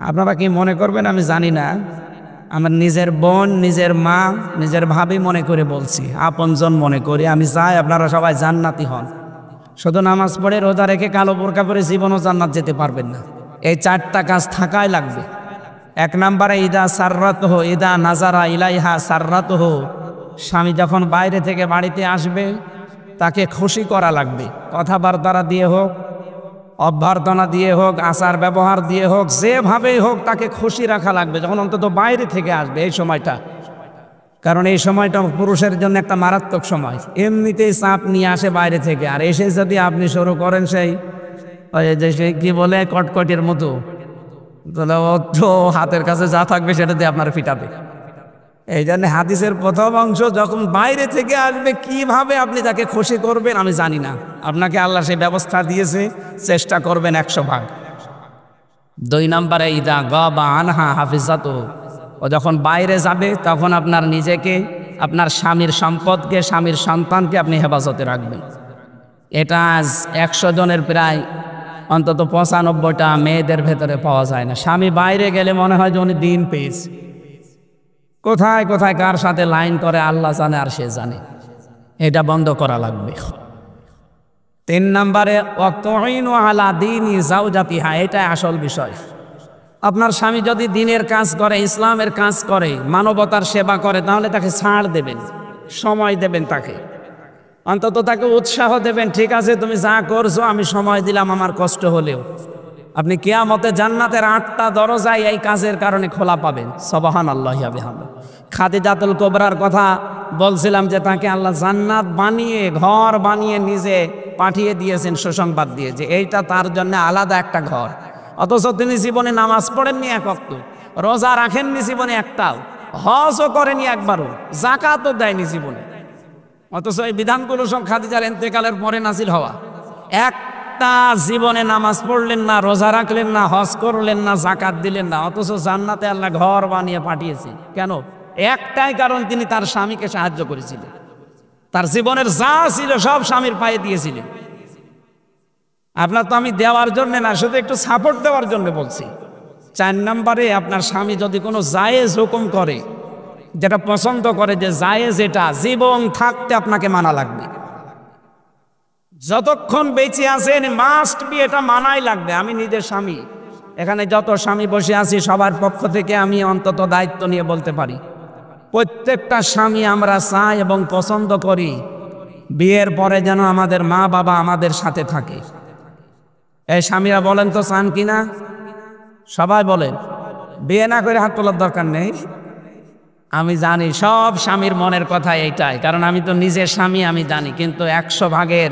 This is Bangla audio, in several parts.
আপনারা কি মনে করবেন আমি জানি না। আমার নিজের বোন, নিজের মা, নিজের ভাবি মনে করে বলছি, আপনজন মনে করি। আমি চাই আপনারা সবাই জান্নাতি হন। শুধু নামাজ পড়ে রোজা রেখে কালো বোরকা পরে জীবনও জান্নাত যেতে পারবেন না। এই চারটা কাজ থাকাই লাগবে। এক নম্বরে ইদা সাররাতহু ইদা নাজারা ইলাইহা সাররাতহু, স্বামী যখন বাইরে থেকে বাড়িতে আসবে তাকে খুশি করা লাগবে। কথাবার্তা দিয়ে হোক, অভ্যর্থনা দিয়ে হোক, আচার ব্যবহার দিয়ে হোক, যেভাবেই হোক তাকে খুশি রাখা লাগবে যখন অন্তত বাইরে থেকে আসবে এই সময়টা। কারণ এই সময়টা পুরুষের জন্য একটা মারাত্মক সময়। এমনিতেই চাপ নিয়ে আসে বাইরে থেকে, আর এসে যদি আপনি শুরু করেন সেই কি বলে কটকটির মতো, তাহলে ও তো হাতের কাছে যা থাকবে সেটা দিয়ে আপনার ফিটাবে। এই জন্য হাদিসের প্রথম অংশ, যখন বাইরে থেকে আসবে কিভাবে আপনি তাকে খুশি করবেন আমি জানি না। আপনাকে আল্লাহ সেই ব্যবস্থা দিয়েছে, চেষ্টা করবেন 100 ভাগ। 2 নম্বরে ইদা গাবা আনহা হাফিজাতু, ও যখন বাইরে যাবে তখন আপনার নিজেকে, আপনার স্বামীর সম্পদকে, স্বামীর সন্তানকে আপনি হেফাজতে রাখবেন। এটা আজ 100 জনের প্রায় অন্তত 95টা মেয়েদের ভেতরে পাওয়া যায় না। স্বামী বাইরে গেলে মনে হয় যে উনি দিন পেয়েছে। কোথায় কোথায় কার সাথে লাইন করে আল্লাহ জানে আর সে জানে। এটা বন্ধ করা লাগবে। 3 নম্বরে ওয়াতুইনু আলা দীনি যাওজাতিহা, এটাই আসল বিষয়। আপনার স্বামী যদি দিনের কাজ করে, ইসলামের কাজ করে, মানবতার সেবা করে, তাহলে তাকে ছাড় দেবেন, সময় দেবেন, তাকে অন্তত তাকে উৎসাহ দেবেন। ঠিক আছে, তুমি যা করছো আমি সময় দিলাম, আমার কষ্ট হলেও। আপনি কিয়ামতে জান্নাতের 8টা দরজায় এই কাজের কারণে খোলা পাবেন। সুবহানাল্লাহি ওয়া বিহামদিহি। খাদিজাতুল কুবরার কথা বলছিলাম যে তাকে আল্লাহ জান্নাত বানিয়ে, ঘর বানিয়ে নিজে পাঠিয়ে দিয়েছেন সুসংবাদ দিয়ে যে এইটা তার জন্য আলাদা একটা ঘর। অথচ তিনি জীবনে নামাজ পড়েননি 1 ওয়াক্ত, রোজা রাখেননি জীবনে একটাও, হজও করেনি একবারও, যাকাতও দেয়নি জীবনে। অথচ এই বিধানগুলো সব খাদিজার ইন্তেকালের পরে নাজিল হওয়া। একটা জীবনে নামাজ পড়লেন না, রোজা রাখলেন না, হজ করলেন না, যাকাত দিলেন না, অথচ জান্নাতে আল্লাহ ঘর বানিয়ে পাঠিয়েছে। কেন? একটাই কারণ, তিনি তার স্বামীকে সাহায্য করেছিলেন। তার জীবনের যা ছিল সব স্বামীর পায়ে দিয়েছিলেন। আপনার তো আমি দেওয়ার জন্য না, শুধু একটু সাপোর্ট দেওয়ার জন্য বলছি। 4 নম্বরে আপনার স্বামী যদি কোনো জায়েজ হুকুম করে, যেটা পছন্দ করে, যে জায়েজ, এটা জীবন থাকতে আপনাকে মানা লাগবে। যতক্ষণ বেঁচে আছেন মাস্ট বি, এটা মানাই লাগবে। আমি নিজের স্বামী, এখানে যত স্বামী বসে আছি সবার পক্ষ থেকে আমি অন্তত দায়িত্ব নিয়ে বলতে পারি, প্রত্যেকটা স্বামী আমরা চাই এবং পছন্দ করি বিয়ের পরে যেন আমাদের মা বাবা আমাদের সাথে থাকে। এই স্বামীরা বলেন তো চান কিনা? সবাই বলেন। বিয়ে না করে হাত তোলার দরকার নেই। আমি জানি সব স্বামীর মনের কথা এইটাই, কারণ আমি তো নিজের স্বামী, আমি জানি। কিন্তু 100 ভাগের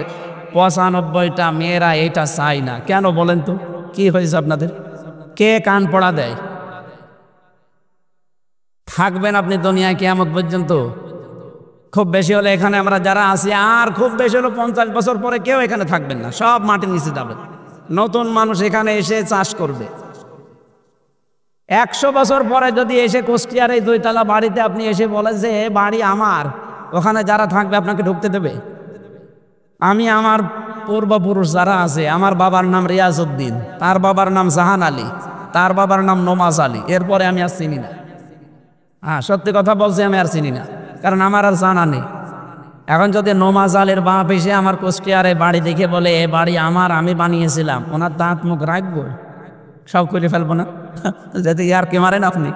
95টা মেয়েরা এইটা চাই না। কেন বলেন তো? কি হয়েছে আপনাদের? কে কান পড়া দেয়? থাকবেন আপনি দুনিয়ায় কিয়ামত পর্যন্ত? খুব বেশি হলে এখানে আমরা যারা আছি, আর খুব বেশি হলো 50 বছর পরে কেউ এখানে থাকবেন না, সব মাটির নিচে যাবেন। নতুন মানুষ এখানে এসে চাষ করবে। 100 বছর পরে যদি এসে কুষ্টিয়ার এই 2 তলা বাড়িতে আপনি এসে বলেন যে এ বাড়ি আমার, ওখানে যারা থাকবে আপনাকে ঢুকতে দেবে? আমি আমার পূর্বপুরুষ যারা আছে, আমার বাবার নাম রিয়াজউদ্দিন, তার বাবার নাম জাহান আলী, তার বাবার নাম নমাজ আলী, এরপরে আমি আর চিনি না। হ্যাঁ, সত্যি কথা বলছি, আমি আর চিনি না, কারণ আমার আর জানা নেই। এখন যদি নমাজ আলীর বাপ এসে আমার কুষ্টিয়ারে বাড়ি দেখে বলে এ বাড়ি আমার, আমি বানিয়েছিলাম, ওনার দাঁত মুখ রাখবো? সব করে ফেলবো না? যদি ইয়ার কি মারেন আপনি?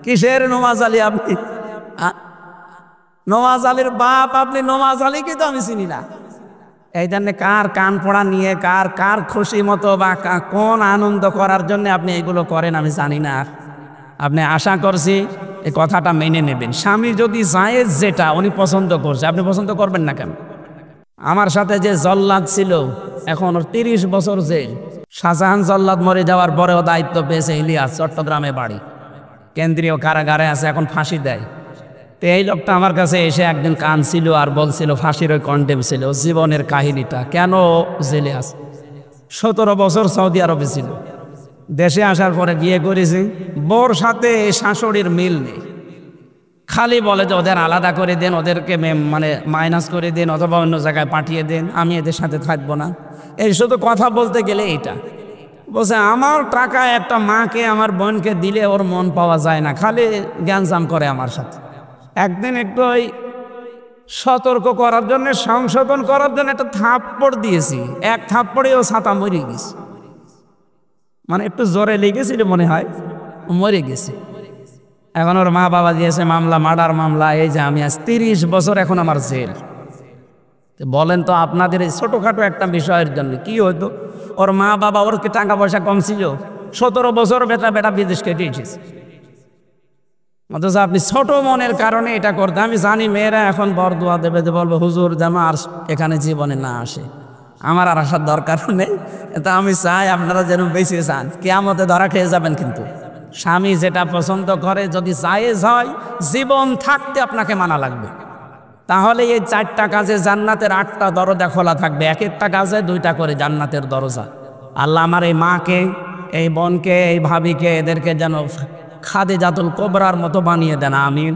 কিসের নমাজ আলী আপনি? নমাজ আলীর বাপ আপনি, নমাজ আলীকে তো আমি চিনি না। এই জন্য কার কান পড়া নিয়ে, কার খুশি মতো বা কোন আনন্দ করার জন্য আপনি এগুলো করেন আমি জানি না। আপনি আশা করছি এই কথাটা মেনে নেবেন। স্বামী যদি জায়েজ যেটা উনি পছন্দ করছে, আপনি পছন্দ করবেন না কেন? আমার সাথে যে জল্লাদ ছিল, এখন ওর 30 বছর জেল। শাহজাহান জল্লাদ মরে যাওয়ার পরেও দায়িত্ব পেয়েছে ইলিয়াস, চট্টগ্রামে বাড়ি, কেন্দ্রীয় কারাগারে আছে, এখন ফাঁসি দেয়। তো এই লোকটা আমার কাছে এসে একদিন কাঁদছিল আর বলছিল ফাঁসির ওই কন্ডেম ছিল, জীবনের কাহিনীটা, কেন জেলে আছে। 17 বছর সৌদি আরবে ছিল, দেশে আসার পরে বিয়ে করেছি, বোর সাথে শাশুড়ির মিল নেই। খালি বলে যে ওদের আলাদা করে দেন, ওদেরকে মানে মাইনাস করে দেন, অথবা অন্য জায়গায় পাঠিয়ে দেন, আমি এদের সাথে থাকবো না। এই শুধু কথা বলতে গেলে এইটা। বলছে আমার টাকা একটা মাকে আমার বোনকে দিলে ওর মন পাওয়া যায় না, খালি জ্ঞানজাম করে আমার সাথে। একদিন একটু ওই সতর্ক করার জন্য, সংশোধন করার জন্য একটা থাপ্পড় দিয়েছি, এক থাপ্পড়ে ও ছাতা মরে গেছে। মানে একটু জোরে লেগেছিল মনে হয়, মরে গেছে। এখন ওর মা বাবা দিয়েছে মামলা, মার্ডার মামলা। এই যে আমি আজ 30 বছর এখন আমার জেল। বলেন তো আপনাদের এই ছোটোখাটো একটা বিষয়ের জন্য কি হতো? ওর মা বাবা, ওর কি টাকা পয়সা কম ছিল? 17 বছর বেটা বিদেশ কেটে এসেছে, অথচ আপনি ছোট মনের কারণে এটা করতে। আমি জানি মেয়েরা এখন বরদোয়া দেবে, যে বলবো হুজুর যেন আর এখানে জীবনে না আসে। আমার আর আসার দরকার নেই। এটা আমি চাই আপনারা যেন বেঁচে চান, কিয়ামতে ধরা খেয়ে যাবেন। কিন্তু স্বামী যেটা পছন্দ করে যদি জায়েজ হয়, জীবন থাকতে আপনাকে মানা লাগবে। তাহলে এই 4টা কাজে জান্নাতের 8টা দরজা খোলা থাকবে, এক একটা কাজে 2টা করে জান্নাতের দরজা। আল্লাহ আমার এই মাকে, এই বোনকে, এই ভাবিকে, এদেরকে যেন খাদিজাতুল কুবরার মতো বানিয়ে দেন, আমিন।